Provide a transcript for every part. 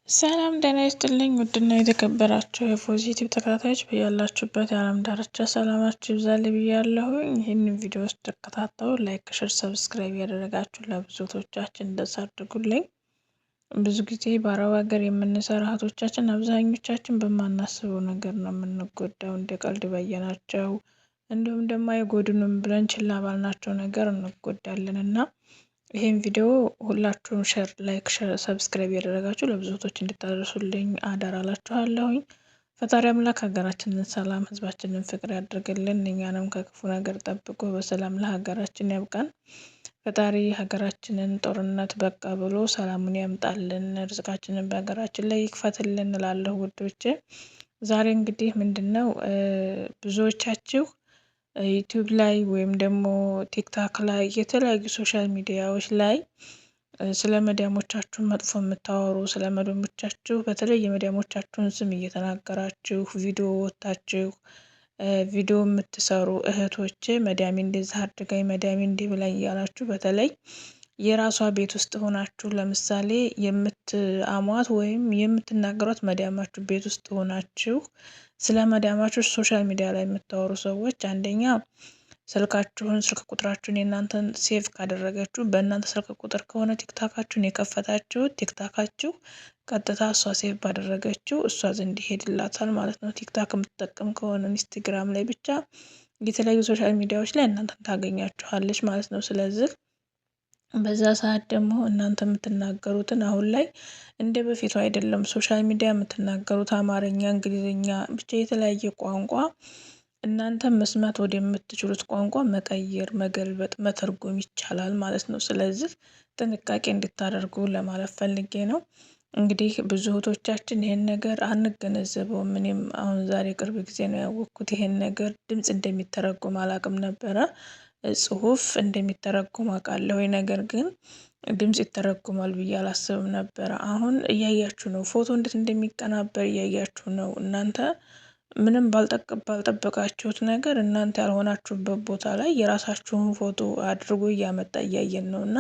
ሰላም ጤና ይስጥልኝ ውድና የተከበራችሁ የፖዚቲቭ ተከታታዮች በያላችሁበት የዓለም ዳርቻ ሰላማችሁ ይብዛልኝ ብያለሁኝ። ይህንን ቪዲዮ ስትከታተሉ ላይክ፣ ሼር፣ ሰብስክራይብ ያደረጋችሁ ለብዙዎቻችን እንደዛ አድርጉልኝ። ብዙ ጊዜ በአረብ ሀገር የምንሰራ እህቶቻችን አብዛኞቻችን በማናስበው ነገር ነው የምንጎዳው። እንደ ቀልድ ባየናቸው እንዲሁም ደግሞ አይጎዱንም ብለን ችላ ባልናቸው ነገር እንጎዳለን እና ይሄን ቪዲዮ ሁላችሁም ሼር፣ ላይክ፣ ሰብስክራይብ ያደረጋችሁ ለብዙ እህቶች እንድታደርሱልኝ አደራ እላችኋለሁኝ። ፈጣሪ አምላክ ሀገራችንን ሰላም፣ ህዝባችንን ፍቅር ያድርግልን። እኛንም ከክፉ ነገር ጠብቆ በሰላም ለሀገራችን ያብቃን። ፈጣሪ ሀገራችንን ጦርነት በቃ ብሎ ሰላሙን ያምጣልን፣ ርዝቃችንን በሀገራችን ላይ ይክፈትልን እላለሁ ውዶቼ። ዛሬ እንግዲህ ምንድነው ብዙዎቻችሁ ዩቲዩብ ላይ ወይም ደግሞ ቲክታክ ላይ የተለያዩ ሶሻል ሚዲያዎች ላይ ስለ መዳሞቻችሁ መጥፎ የምታወሩ፣ ስለ መዳሞቻችሁ በተለይ የመዳሞቻችሁን ስም እየተናገራችሁ ቪዲዮ ወጣችሁ ቪዲዮ የምትሰሩ እህቶች መዳሜ እንደዚህ አድርጋኝ፣ መዳሜ እንዲህ ብላኝ እያላችሁ በተለይ የራሷ ቤት ውስጥ ሆናችሁ ለምሳሌ የምትአሟት ወይም የምትናገሯት መዳማችሁ ቤት ውስጥ ሆናችሁ ስለ መዳማችሁ ሶሻል ሚዲያ ላይ የምታወሩ ሰዎች አንደኛ ስልክ ቁጥራችሁን የእናንተን ሴቭ ካደረገችሁ በእናንተ ስልክ ቁጥር ከሆነ ቲክታካችሁን የከፈታችሁት ቲክታካችሁ ቀጥታ እሷ ሴቭ ባደረገችው እሷ ዘንድ ይሄድላታል ማለት ነው። ቲክታክ የምትጠቀም ከሆነ ኢንስታግራም ላይ ብቻ የተለያዩ ሶሻል ሚዲያዎች ላይ እናንተን ታገኛችኋለች ማለት ነው። ስለዚህ በዛ ሰዓት ደግሞ እናንተ የምትናገሩትን አሁን ላይ እንደ በፊቱ አይደለም። ሶሻል ሚዲያ የምትናገሩት አማርኛ፣ እንግሊዝኛ ብቻ የተለያየ ቋንቋ እናንተ መስማት ወደምትችሉት ቋንቋ መቀየር፣ መገልበጥ፣ መተርጎም ይቻላል ማለት ነው። ስለዚህ ጥንቃቄ እንድታደርጉ ለማለት ፈልጌ ነው። እንግዲህ ብዙ እህቶቻችን ይሄን ነገር አንገነዘበውም። እኔም አሁን ዛሬ ቅርብ ጊዜ ነው ያወቅኩት ይሄን ነገር ድምጽ እንደሚተረጎም አላውቅም ነበረ። ጽሁፍ እንደሚተረጎም አውቃለሁ፣ ነገር ግን ድምጽ ይተረጎማል ብዬ አላስብም ነበረ። አሁን እያያችሁ ነው፣ ፎቶ እንዴት እንደሚቀናበር እያያችሁ ነው። እናንተ ምንም ባልጠበቃችሁት ነገር እናንተ ያልሆናችሁበት ቦታ ላይ የራሳችሁን ፎቶ አድርጎ እያመጣ እያየን ነው። እና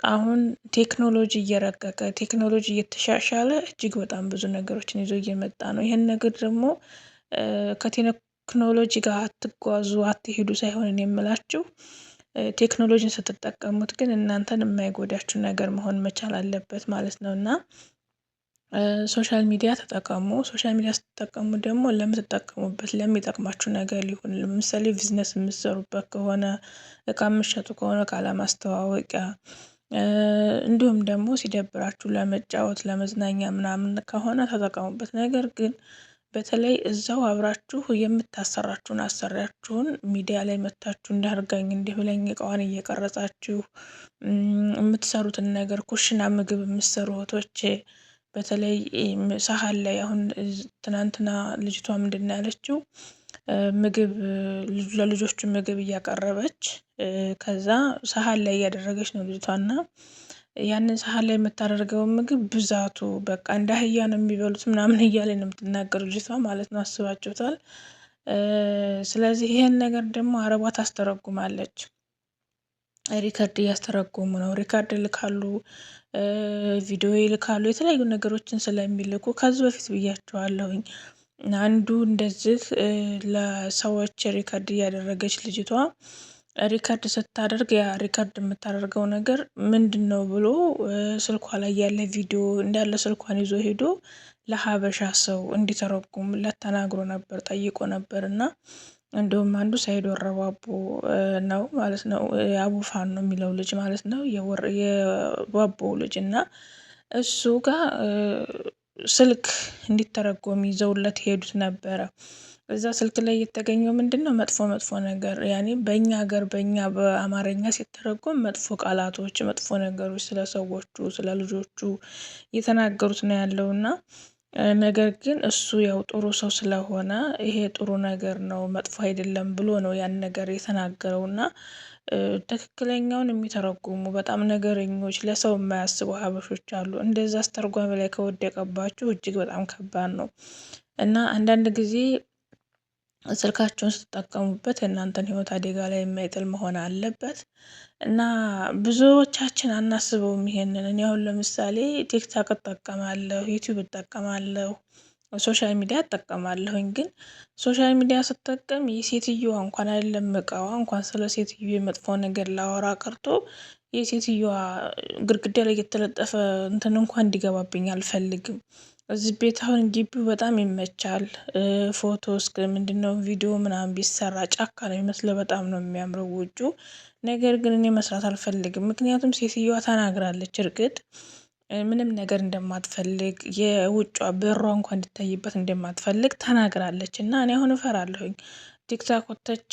አሁን ቴክኖሎጂ እየረቀቀ ቴክኖሎጂ እየተሻሻለ እጅግ በጣም ብዙ ነገሮችን ይዞ እየመጣ ነው። ይህን ነገር ደግሞ ከቴክኖሎጂ ጋር አትጓዙ፣ አትሄዱ ሳይሆን የምላችሁ ቴክኖሎጂን ስትጠቀሙት ግን እናንተን የማይጎዳችሁ ነገር መሆን መቻል አለበት ማለት ነው። እና ሶሻል ሚዲያ ተጠቀሙ። ሶሻል ሚዲያ ስትጠቀሙ ደግሞ ለምትጠቀሙበት ለሚጠቅማችሁ ነገር ሊሆን፣ ለምሳሌ ቢዝነስ የምትሰሩበት ከሆነ እቃ የምትሸጡ ከሆነ ቃለ ማስተዋወቂያ፣ እንዲሁም ደግሞ ሲደብራችሁ ለመጫወት ለመዝናኛ ምናምን ከሆነ ተጠቀሙበት። ነገር ግን በተለይ እዛው አብራችሁ የምታሰራችሁን አሰሪያችሁን ሚዲያ ላይ መታችሁ እንዳርጋኝ እንዲህ ብለኝ እቃዋን እየቀረጻችሁ የምትሰሩትን ነገር ኩሽና ምግብ የምትሰሩ እህቶቼ በተለይ ሳህን ላይ አሁን ትናንትና ልጅቷ ምንድን ያለችው ምግብ ለልጆቹ ምግብ እያቀረበች ከዛ ሳህን ላይ እያደረገች ነው ልጅቷና ያንን ሳህን ላይ የምታደርገውን ምግብ ብዛቱ በቃ እንደ አህያ ነው የሚበሉት ምናምን እያለ ነው የምትናገረው ልጅቷ ማለት ነው። አስባችሁታል? ስለዚህ ይሄን ነገር ደግሞ አረቧ ታስተረጉማለች። ሪከርድ እያስተረጎሙ ነው። ሪከርድ ይልካሉ፣ ቪዲዮ ይልካሉ፣ የተለያዩ ነገሮችን ስለሚልኩ ከዚህ በፊት ብያቸዋለሁኝ። አንዱ እንደዚህ ለሰዎች ሪከርድ እያደረገች ልጅቷ ሪከርድ ስታደርግ ያ ሪከርድ የምታደርገው ነገር ምንድን ነው ብሎ ስልኳ ላይ ያለ ቪዲዮ እንዳለ ስልኳን ይዞ ሄዶ ለሀበሻ ሰው እንዲተረጉምለት ተናግሮ ነበር፣ ጠይቆ ነበር። እና እንደውም አንዱ ሳይድ ወረባቦ ነው ማለት ነው፣ አቡፋን ነው የሚለው ልጅ ማለት ነው፣ የባቦ ልጅ። እና እሱ ጋር ስልክ እንዲተረጎም ይዘውለት ሄዱት ነበረ። እዛ ስልክ ላይ የተገኘው ምንድነው መጥፎ ነገር፣ ያኔ በእኛ ሀገር በእኛ በአማርኛ ሲተረጎም መጥፎ ቃላቶች፣ መጥፎ ነገሮች ስለ ሰዎቹ ስለ ልጆቹ እየተናገሩት ነው ያለውና ነገር ግን እሱ ያው ጥሩ ሰው ስለሆነ ይሄ ጥሩ ነገር ነው መጥፎ አይደለም ብሎ ነው ያን ነገር የተናገረውና ትክክለኛውን የሚተረጉሙ በጣም ነገረኞች ለሰው የማያስቡ ሀበሾች አሉ። እንደዛ አስተርጓሚ ላይ ከወደቀባችሁ እጅግ በጣም ከባድ ነው። እና አንዳንድ ጊዜ ስልካችሁን ስትጠቀሙበት የእናንተን ህይወት አደጋ ላይ የማይጥል መሆን አለበት እና ብዙዎቻችን አናስበውም ይሄንን። እኔ አሁን ለምሳሌ ቲክታክ እጠቀማለሁ፣ ዩቲዩብ እጠቀማለሁ፣ ሶሻል ሚዲያ እጠቀማለሁኝ። ግን ሶሻል ሚዲያ ስጠቀም የሴትዮዋ እንኳን አይደለም እቃዋ እንኳን ስለ ሴትዮ የመጥፎ ነገር ላወራ ቀርቶ የሴትዮዋ ግድግዳ ላይ የተለጠፈ እንትን እንኳን እንዲገባብኝ አልፈልግም። እዚህ ቤት አሁን ግቢው በጣም ይመቻል። ፎቶ እስከ ምንድነው ቪዲዮ ምናምን ቢሰራ ጫካ ነው የሚመስለው፣ በጣም ነው የሚያምረው ውጩ። ነገር ግን እኔ መስራት አልፈልግም፣ ምክንያቱም ሴትዮዋ ተናግራለች። እርግጥ ምንም ነገር እንደማትፈልግ የውጯ በሯ እንኳን እንዲታይበት እንደማትፈልግ ተናግራለች። እና እኔ አሁን እፈራለሁኝ ቲክታክ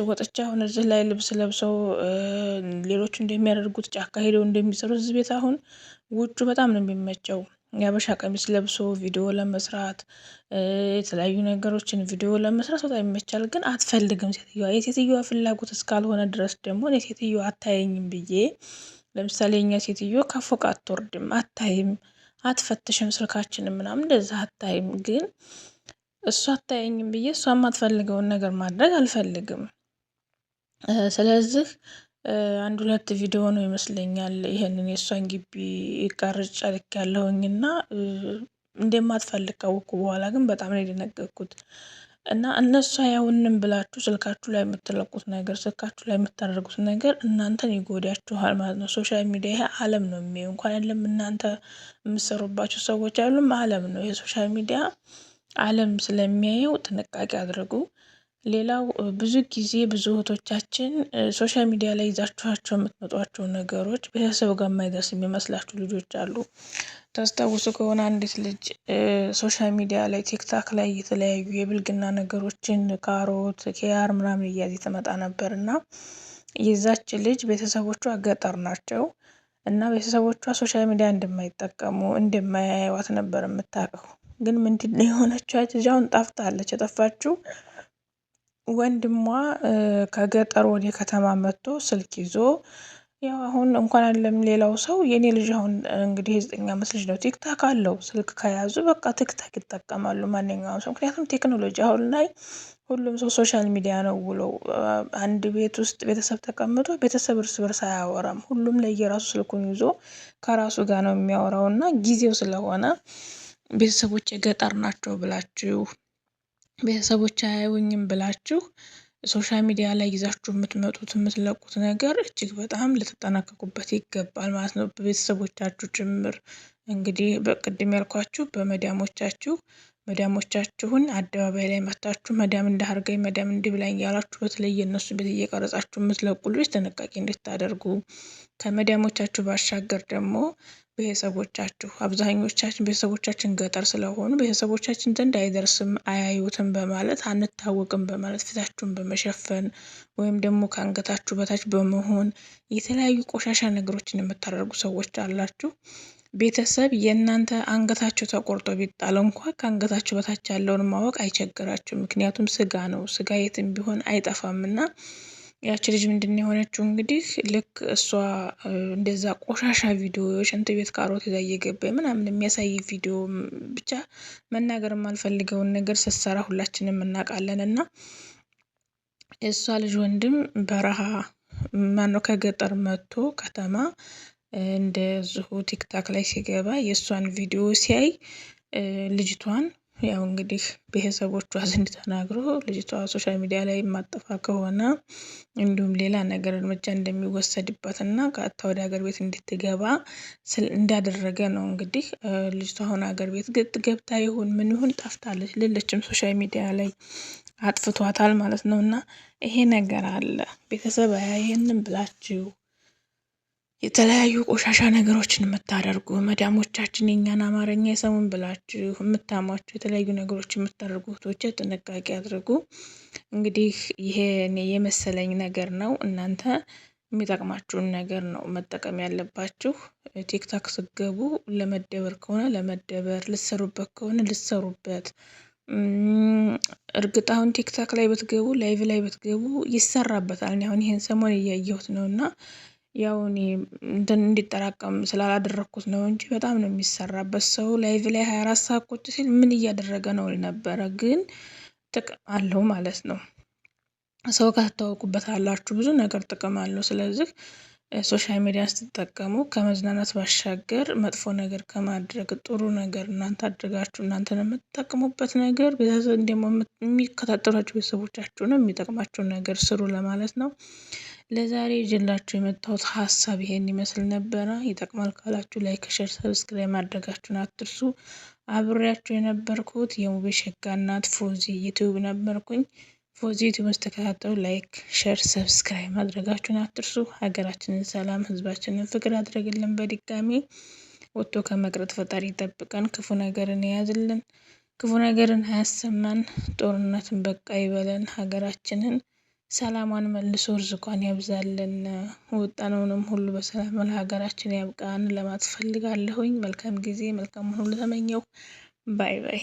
ወጥቼ አሁን እዚህ ላይ ልብስ ለብሰው ሌሎቹ እንደሚያደርጉት ጫካ ሄደው እንደሚሰሩ እዚህ ቤት አሁን ውጩ በጣም ነው የሚመቸው። የሀበሻ ቀሚስ ለብሶ ቪዲዮ ለመስራት የተለያዩ ነገሮችን ቪዲዮ ለመስራት በጣም ይመቻል። ግን አትፈልግም ሴትዮዋ። የሴትዮዋ ፍላጎት እስካልሆነ ድረስ ደግሞ እኔ ሴትዮዋ አታየኝም ብዬ ለምሳሌ እኛ ሴትዮ ከፎቅ አትወርድም፣ አታይም፣ አትፈትሽም ስልካችንን ምናምን እንደዛ አታይም። ግን እሷ አታየኝም ብዬ እሷ የማትፈልገውን ነገር ማድረግ አልፈልግም። ስለዚህ አንድ ሁለት ቪዲዮ ነው ይመስለኛል ይሄንን የእሷን ግቢ ቀርጬ ልኬያለሁኝና እንደማትፈልግ ካወኩ በኋላ ግን በጣም ነው የደነገጥኩት። እና እነሱ አያዩንም ብላችሁ ስልካችሁ ላይ የምትለቁት ነገር፣ ስልካችሁ ላይ የምታደርጉት ነገር እናንተን ይጎዳችኋል ማለት ነው። ሶሻል ሚዲያ ይሄ ዓለም ነው የሚያዩ እንኳን አይደለም እናንተ የምትሰሩባቸው ሰዎች አይደሉም፣ ዓለም ነው የሶሻል ሚዲያ ዓለም ስለሚያየው ጥንቃቄ አድርጉ። ሌላው ብዙ ጊዜ ብዙ እህቶቻችን ሶሻል ሚዲያ ላይ ይዛችኋቸው የምትመጧቸው ነገሮች ቤተሰብ ጋር የማይደርስ የሚመስላችሁ ልጆች አሉ። ታስታውሱ ከሆነ አንዲት ልጅ ሶሻል ሚዲያ ላይ ቲክታክ ላይ የተለያዩ የብልግና ነገሮችን ካሮት፣ ኪያር ምናምን እያዜ ትመጣ ነበር እና የዛች ልጅ ቤተሰቦቿ ገጠር ናቸው እና ቤተሰቦቿ ሶሻል ሚዲያ እንደማይጠቀሙ እንደማያዩዋት ነበር የምታውቀው። ግን ምንድነው የሆነችው? ልጃውን ጠፍታለች። የጠፋችው ወንድሟ ከገጠር ወደ ከተማ መጥቶ ስልክ ይዞ ያው አሁን እንኳን አይደለም ሌላው ሰው የኔ ልጅ አሁን እንግዲህ 9 ዓመት ልጅ ነው። ቲክታክ አለው። ስልክ ከያዙ በቃ ቲክታክ ይጠቀማሉ ማንኛውም ሰው። ምክንያቱም ቴክኖሎጂ አሁን ላይ ሁሉም ሰው ሶሻል ሚዲያ ነው ውሎ አንድ ቤት ውስጥ ቤተሰብ ተቀምጦ ቤተሰብ እርስ በርስ አያወራም። ሁሉም ለየራሱ ስልኩን ይዞ ከራሱ ጋር ነው የሚያወራው እና ጊዜው ስለሆነ ቤተሰቦች የገጠር ናቸው ብላችሁ ቤተሰቦች አያዩኝም ብላችሁ ሶሻል ሚዲያ ላይ ይዛችሁ የምትመጡት የምትለቁት ነገር እጅግ በጣም ልትጠናቀቁበት ይገባል ማለት ነው። በቤተሰቦቻችሁ ጭምር እንግዲህ በቅድም ያልኳችሁ መዳሞቻችሁን አደባባይ ላይ መታችሁ መዳም እንዳርገኝ መዳም እንዲህ ብላኝ ያላችሁ በተለይ እነሱ ቤት እየቀረጻችሁ የምትለቁ ልጆች ጥንቃቄ እንድታደርጉ ከመዳሞቻችሁ ባሻገር ደግሞ አብዛኞቻችን ቤተሰቦቻችን ገጠር ስለሆኑ ቤተሰቦቻችን ዘንድ አይደርስም አያዩትም በማለት አንታወቅም በማለት ፊታችሁን በመሸፈን ወይም ደግሞ ከአንገታችሁ በታች በመሆን የተለያዩ ቆሻሻ ነገሮችን የምታደርጉ ሰዎች አላችሁ። ቤተሰብ የእናንተ አንገታችሁ ተቆርጦ ቢጣል እንኳን ከአንገታችሁ በታች ያለውን ማወቅ አይቸግራችሁም። ምክንያቱም ስጋ ነው፣ ስጋ የትም ቢሆን አይጠፋምና ያቺ ልጅ ምንድን የሆነችው እንግዲህ ልክ እሷ እንደዛ ቆሻሻ ቪዲዮ ሽንት ቤት ካሮት ይዛ እየገባች ምናምን የሚያሳይ ቪዲዮ ብቻ መናገር የማልፈልገውን ነገር ስትሰራ ሁላችንም እናውቃለን። እና የእሷ ልጅ ወንድም በረሃ ማነው ከገጠር መጥቶ ከተማ እንደዚሁ ቲክታክ ላይ ሲገባ የእሷን ቪዲዮ ሲያይ ልጅቷን ያው እንግዲህ ቤተሰቦቿ ዘንድ ተናግሮ ልጅቷ ሶሻል ሚዲያ ላይ የማጠፋ ከሆነ እንዲሁም ሌላ ነገር እርምጃ እንደሚወሰድበት እና ቀጥታ ወደ ሀገር ቤት እንድትገባ እንዳደረገ ነው። እንግዲህ ልጅቷ አሁን ሀገር ቤት ገብታ ይሁን ምን ይሁን ጠፍታለች። ሌሎችም ሶሻል ሚዲያ ላይ አጥፍቷታል ማለት ነው። እና ይሄ ነገር አለ። ቤተሰብ አያየንም ብላችሁ የተለያዩ ቆሻሻ ነገሮችን የምታደርጉ መዳሞቻችን የኛን አማርኛ የሰሙን ብላችሁ የምታሟቸው የተለያዩ ነገሮች የምታደርጉ እህቶቼ ጥንቃቄ አድርጉ። እንግዲህ ይሄ እኔ የመሰለኝ ነገር ነው። እናንተ የሚጠቅማችሁን ነገር ነው መጠቀም ያለባችሁ። ቲክታክ ስትገቡ ለመደበር ከሆነ ለመደበር፣ ልትሰሩበት ከሆነ ልትሰሩበት። እርግጥ አሁን ቲክታክ ላይ ብትገቡ ላይቭ ላይ ብትገቡ ይሰራበታል። እኔ አሁን ይሄን ሰሞን እያየሁት ነው እና ያው እኔ እንዲጠራቀም ስላላደረኩት ነው እንጂ በጣም ነው የሚሰራበት። ሰው ላይቭ ላይ 24 ሰዓት ቁጭ ሲል ምን እያደረገ ነው ነበረ። ግን ጥቅም አለው ማለት ነው። ሰው ካስተዋውቁበታላችሁ ብዙ ነገር ጥቅም አለው። ስለዚህ ሶሻል ሚዲያ ስትጠቀሙ ከመዝናናት ባሻገር መጥፎ ነገር ከማድረግ ጥሩ ነገር እናንተ አድርጋችሁ እናንተን የምትጠቅሙበት ነገር ደግሞ የሚከታተሏችሁ ቤተሰቦቻችሁንም የሚጠቅማቸውን ነገር ስሩ ለማለት ነው። ለዛሬ ይዤላችሁ የመጣሁት ሀሳብ ይሄን ይመስል ነበረ። ይጠቅማል ካላችሁ ላይክ፣ ሼር፣ ሰብስክራይብ ማድረጋችሁን አትርሱ። አብሬያችሁ የነበርኩት የሙቤ ሸጋ እናት ፎዚ ዩቲዩብ ነበርኩኝ። ፎዚ ዩቲዩብ ተከታተሉ። ላይክ፣ ሼር፣ ሰብስክራይብ ማድረጋችሁን አትርሱ። ሀገራችንን ሰላም፣ ህዝባችንን ፍቅር ያድርግልን። በድጋሚ ወጥቶ ከመቅረት ፈጣሪ ይጠብቀን፣ ክፉ ነገርን የያዝልን፣ ክፉ ነገርን አያሰማን፣ ጦርነትን በቃ ይበለን፣ ሀገራችንን ሰላሟን መልሶ ርዝቋን ያብዛልን። ወጣነውንም ሁሉ በሰላም ለሀገራችን ያብቃን ለማለት ፈልጋለሁኝ። መልካም ጊዜ መልካም ሁሉ ተመኘው። ባይ ባይ።